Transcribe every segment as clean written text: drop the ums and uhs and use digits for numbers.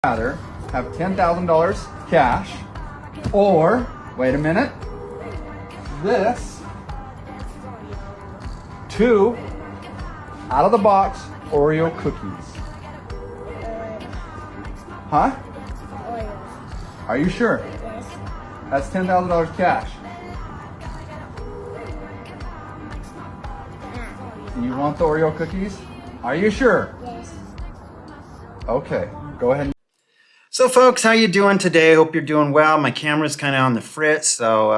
rather have $10,000 cash or, wait a minute, this 2 out of the box Oreo cookies? Huh? Oreos. Are you sure? Yes. That's $10,000 cash. Do you want the Oreo cookies? Are you sure? Yes. Okay, go ahead. So folks, how you doing today? Hope you're doing well. My camera's kind of on the fritz, so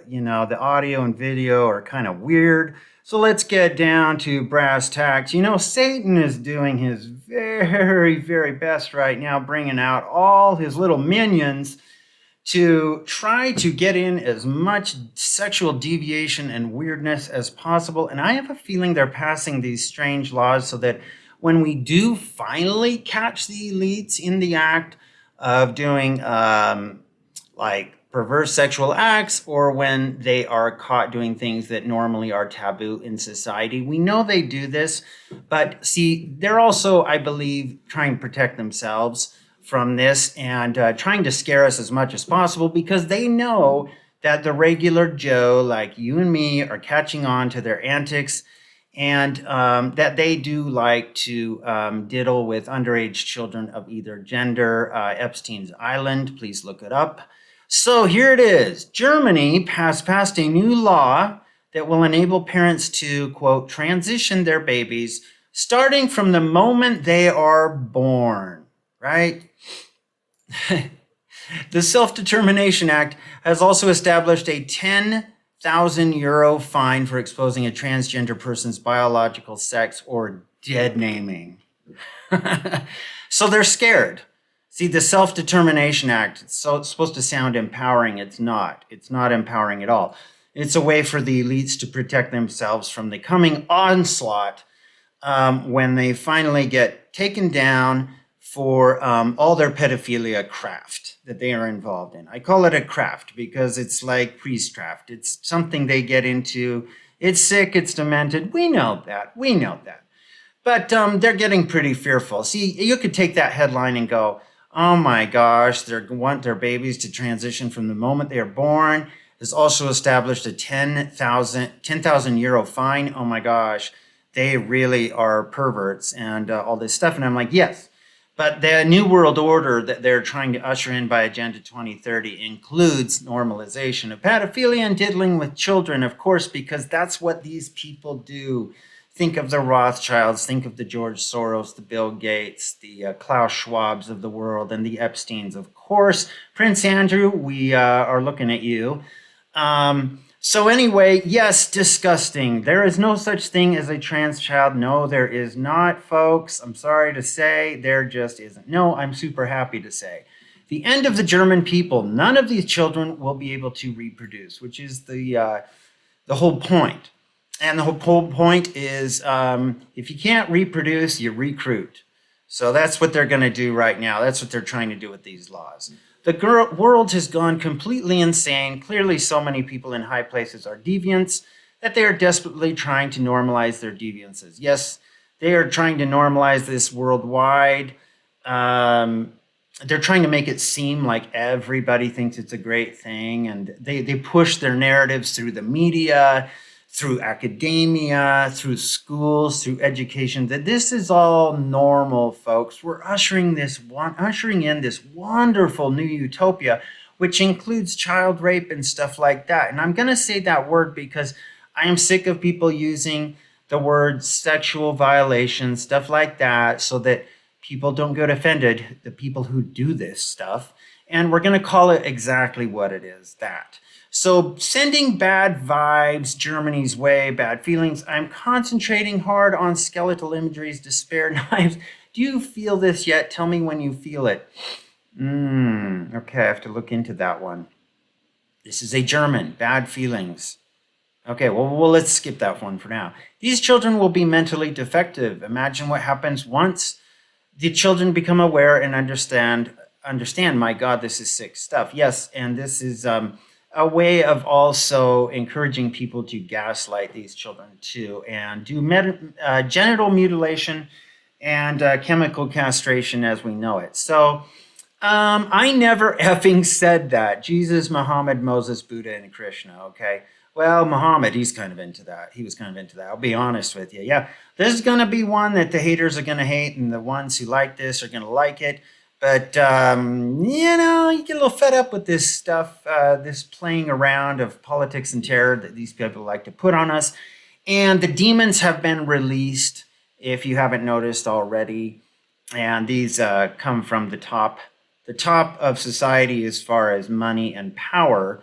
the audio and video are kind of weird. So let's get down to brass tacks. Satan is doing his very, very best right now, bringing out all his little minions to try to get in as much sexual deviation and weirdness as possible. And I have a feeling they're passing these strange laws so that when we do finally catch the elites in the act of doing like perverse sexual acts, or when they are caught doing things that normally are taboo in society. We know they do this, but see, they're also, I believe, trying to protect themselves from this and trying to scare us as much as possible because they know that the regular Joe, like you and me, are catching on to their antics, and that they do like to diddle with underage children of either gender. Epstein's Island, please look it up. So here it is. Germany passed a new law that will enable parents to, quote, transition their babies starting from the moment they are born, right? The Self-Determination Act has also established a 10,000 euro fine for exposing a transgender person's biological sex or dead naming. So they're scared. See, the Self-Determination Act, it's supposed to sound empowering. It's not. It's not empowering at all. It's a way for the elites to protect themselves from the coming onslaught when they finally get taken down for all their pedophilia craft that they are involved in. I call it a craft because it's like priestcraft. It's something they get into. It's sick, it's demented. We know that. But they're getting pretty fearful. See, you could take that headline and go, oh my gosh, they want their babies to transition from the moment they are born. Has also established a 10,000 euro fine. Oh my gosh, they really are perverts and all this stuff. And I'm like, yes. But the New World Order that they're trying to usher in by Agenda 2030 includes normalization of pedophilia and diddling with children, of course, because that's what these people do. Think of the Rothschilds, think of the George Soros, the Bill Gates, the Klaus Schwabs of the world, and the Epsteins, of course. Prince Andrew, we are looking at you. So anyway, yes, disgusting. There is no such thing as a trans child. No, there is not, folks. I'm sorry to say, there just isn't. No, I'm super happy to say. The end of the German people, none of these children will be able to reproduce, which is the whole point. And the whole point is if you can't reproduce, you recruit. So that's what they're going to do right now. That's what they're trying to do with these laws. The world has gone completely insane. Clearly, so many people in high places are deviants that they are desperately trying to normalize their deviances. Yes, they are trying to normalize this worldwide. They're trying to make it seem like everybody thinks it's a great thing. And they push their narratives through the media, through academia, through schools, through education, that this is all normal, folks. We're ushering in this wonderful new utopia, which includes child rape and stuff like that. And I'm going to say that word because I am sick of people using the word sexual violation, stuff like that, so that people don't get offended, the people who do this stuff. And we're going to call it exactly what it is, that. So sending bad vibes Germany's way, bad feelings. I'm concentrating hard on skeletal imageries, despair, knives. Do you feel this yet? Tell me when you feel it. Okay, I have to look into that one. This is a German, bad feelings. Okay, well, let's skip that one for now. These children will be mentally defective. Imagine what happens once the children become aware and understand, my God, this is sick stuff. Yes, and this is a way of also encouraging people to gaslight these children too and do genital mutilation and chemical castration as we know it. So I never effing said that. Jesus, Muhammad, Moses, Buddha, and Krishna, okay? Well, Muhammad, he's kind of into that. He was kind of into that. I'll be honest with you. Yeah, there's going to be one that the haters are going to hate, and the ones who like this are going to like it. But, you get a little fed up with this stuff, this playing around of politics and terror that these people like to put on us. And the demons have been released, if you haven't noticed already. And these come from the top of society as far as money and power,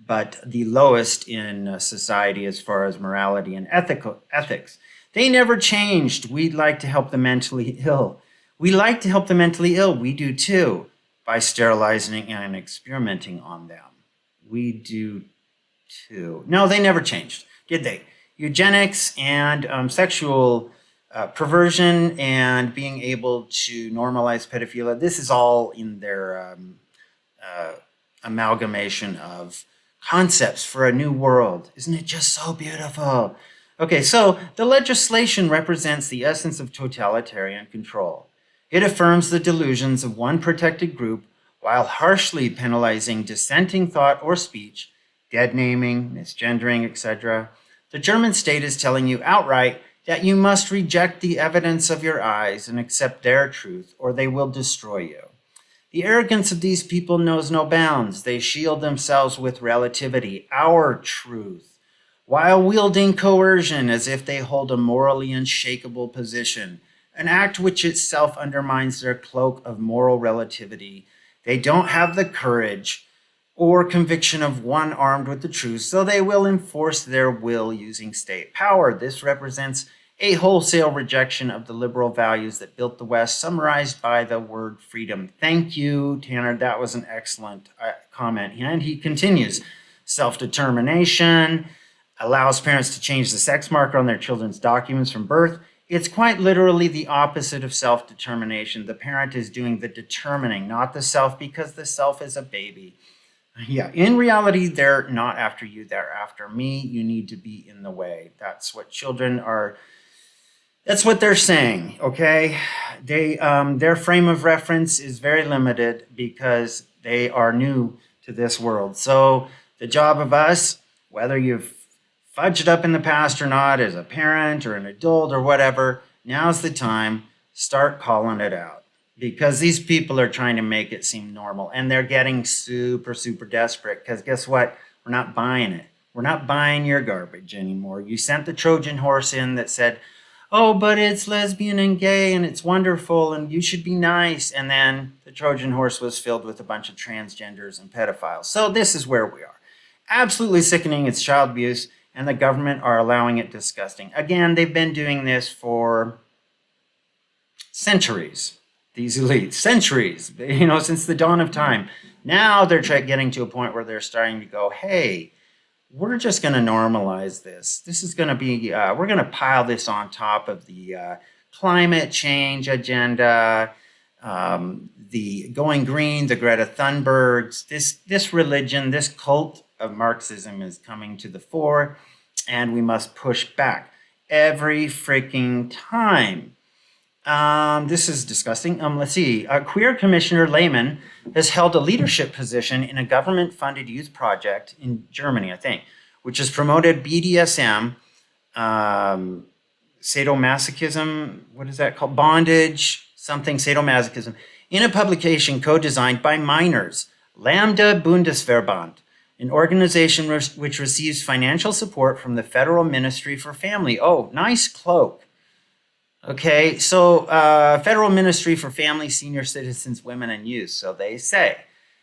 but the lowest in society as far as morality and ethics. They never changed. We'd like to help the mentally ill. We like to help the mentally ill. We do too, by sterilizing and experimenting on them. We do too. No, they never changed, did they? Eugenics and sexual perversion and being able to normalize pedophilia. This is all in their amalgamation of concepts for a new world. Isn't it just so beautiful? Okay, so the legislation represents the essence of totalitarian control. It affirms the delusions of one protected group while harshly penalizing dissenting thought or speech, dead naming, misgendering, etc. The German state is telling you outright that you must reject the evidence of your eyes and accept their truth, or they will destroy you. The arrogance of these people knows no bounds. They shield themselves with relativity, our truth, while wielding coercion as if they hold a morally unshakable position, an act which itself undermines their cloak of moral relativity. They don't have the courage or conviction of one armed with the truth, so they will enforce their will using state power. This represents a wholesale rejection of the liberal values that built the West, summarized by the word freedom. Thank you, Tanner. That was an excellent comment. And he continues, self-determination allows parents to change the sex marker on their children's documents from birth. It's quite literally the opposite of self-determination. The parent is doing the determining, not the self, because the self is a baby. Yeah, in reality, they're not after you, they're after me. You need to be in the way. That's what children are. That's what they're saying, okay? Their frame of reference is very limited because they are new to this world. So the job of us, whether you've fudged up in the past or not, as a parent or an adult or whatever, now's the time, start calling it out. Because these people are trying to make it seem normal, and they're getting super, super desperate, because guess what? We're not buying it. We're not buying your garbage anymore. You sent the Trojan horse in that said, oh, but it's lesbian and gay and it's wonderful and you should be nice. And then the Trojan horse was filled with a bunch of transgenders and pedophiles. So this is where we are. Absolutely sickening. It's child abuse, and the government are allowing it. Disgusting. Again, they've been doing this for centuries. These elites, centuries, since the dawn of time. Now they're getting to a point where they're starting to go, hey, we're just going to normalize this. This is going to be, we're going to pile this on top of the climate change agenda, the going green, the Greta Thunbergs. This religion, this cult of Marxism is coming to the fore, and we must push back every freaking time. This is disgusting. Let's see. Queer Commissioner Lehman has held a leadership position in a government-funded youth project in Germany, I think, which has promoted BDSM, sadomasochism, what is that called? Bondage, something, sadomasochism, in a publication co-designed by minors, Lambda Bundesverband, an organization which receives financial support from the Federal Ministry for Family. Oh, nice cloak. Okay, so Federal Ministry for Family, Senior Citizens, Women, and Youth, so they say,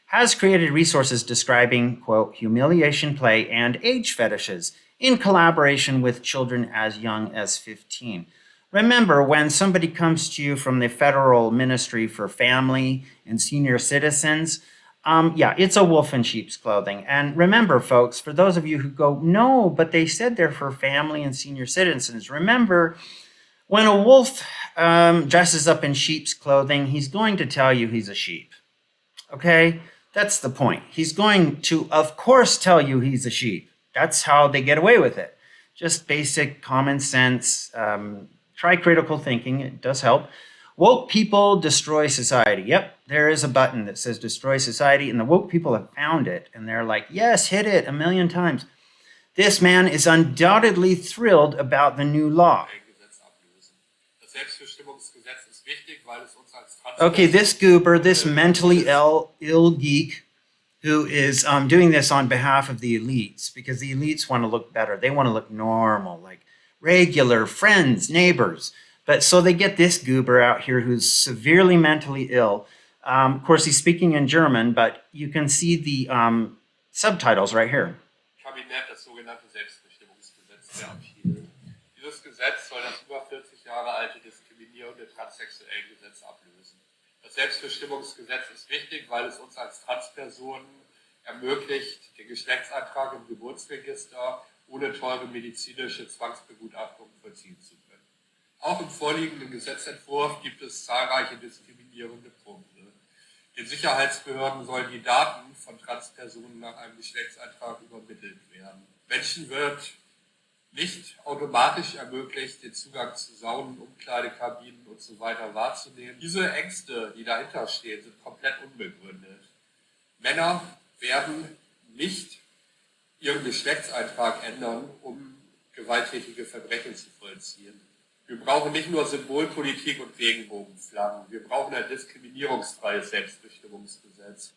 has created resources describing, quote, humiliation play and age fetishes in collaboration with children as young as 15. Remember, when somebody comes to you from the Federal Ministry for Family and Senior Citizens, it's a wolf in sheep's clothing. And remember, folks, for those of you who go, no, but they said they're for family and senior citizens, remember, when a wolf dresses up in sheep's clothing, he's going to tell you he's a sheep, okay? That's the point. He's going to, of course, tell you he's a sheep. That's how they get away with it. Just basic common sense, try critical thinking. It does help. Woke people destroy society. Yep, there is a button that says destroy society, and the woke people have found it, and they're like, yes, hit it 1,000,000 times. This man is undoubtedly thrilled about the new law. Okay, this goober, this mentally ill geek who is doing this on behalf of the elites, because the elites want to look better. They want to look normal, like regular friends, neighbors. But so they get this goober out here who's severely mentally ill. Of course, he's speaking in German, but you can see the subtitles right here. Kabinett das sogenannte Selbstbestimmungsgesetz der Abschiede. Dieses Gesetz soll das über 40 Jahre alte diskriminierende Transsexuellengesetz ablösen. Das Selbstbestimmungsgesetz ist wichtig, weil es uns als Transpersonen ermöglicht, den Geschlechtsantrag im Geburtsregister ohne teure medizinische Zwangsbegutachtung vollziehen zu können. Auch im vorliegenden Gesetzentwurf gibt es zahlreiche diskriminierende Punkte. Den Sicherheitsbehörden sollen die Daten von Transpersonen nach einem Geschlechtsantrag übermittelt werden. Menschen wird nicht automatisch ermöglicht, den Zugang zu Saunen, Umkleidekabinen und so weiter wahrzunehmen. Diese Ängste, die dahinter stehen, sind komplett unbegründet. Männer werden nicht ihren Geschlechtseintrag ändern, um gewalttätige Verbrechen zu vollziehen. Wir brauchen nicht nur Symbolpolitik und Regenbogenflaggen. Wir brauchen ein diskriminierungsfreies Selbstbestimmungsgesetz.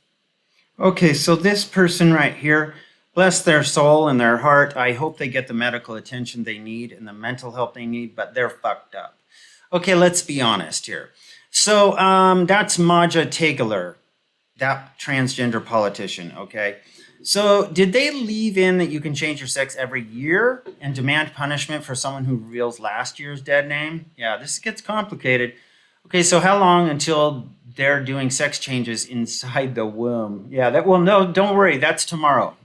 Okay, so this person right here, bless their soul and their heart. I hope they get the medical attention they need and the mental help they need, but they're fucked up. Okay, let's be honest here. So that's Maja Tegeler, that transgender politician, okay? So did they leave in that you can change your sex every year and demand punishment for someone who reveals last year's dead name? Yeah, this gets complicated. Okay, so how long until they're doing sex changes inside the womb? Yeah, no, don't worry, that's tomorrow.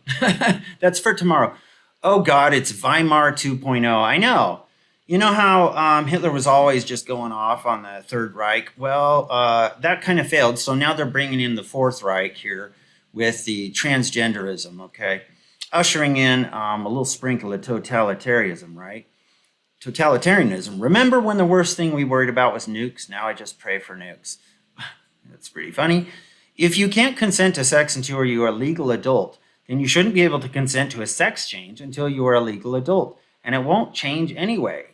That's for tomorrow. Oh God, it's Weimar 2.0. I know. You know how Hitler was always just going off on the Third Reich? Well, that kind of failed, so now they're bringing in the Fourth Reich here with the transgenderism, okay? Ushering in a little sprinkle of totalitarianism, right? Totalitarianism. Remember when the worst thing we worried about was nukes? Now I just pray for nukes. That's pretty funny. If you can't consent to sex until you are a legal adult, then you shouldn't be able to consent to a sex change until you are a legal adult, and it won't change anyway.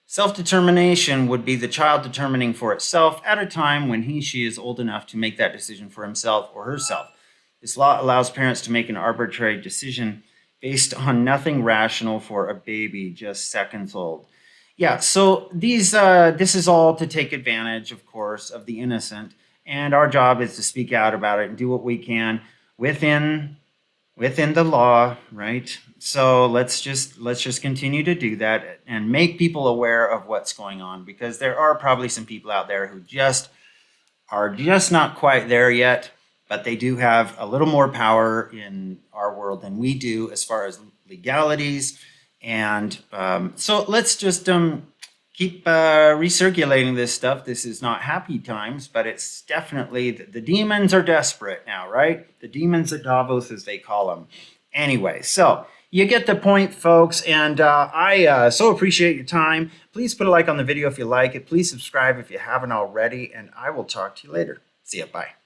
Self-determination would be the child determining for itself at a time when she is old enough to make that decision for himself or herself. This law allows parents to make an arbitrary decision based on nothing rational for a baby just seconds old. Yeah, so this is all to take advantage, of course, of the innocent, and our job is to speak out about it and do what we can within the law, right? So let's just continue to do that and make people aware of what's going on, because there are probably some people out there who are just not quite there yet, but they do have a little more power in our world than we do as far as legalities. And so let's just keep recirculating this stuff. This is not happy times, but it's definitely, the demons are desperate now, right? The demons at Davos, as they call them. Anyway, so you get the point, folks, and I so appreciate your time. Please put a like on the video if you like it. Please subscribe if you haven't already, and I will talk to you later. See ya, bye.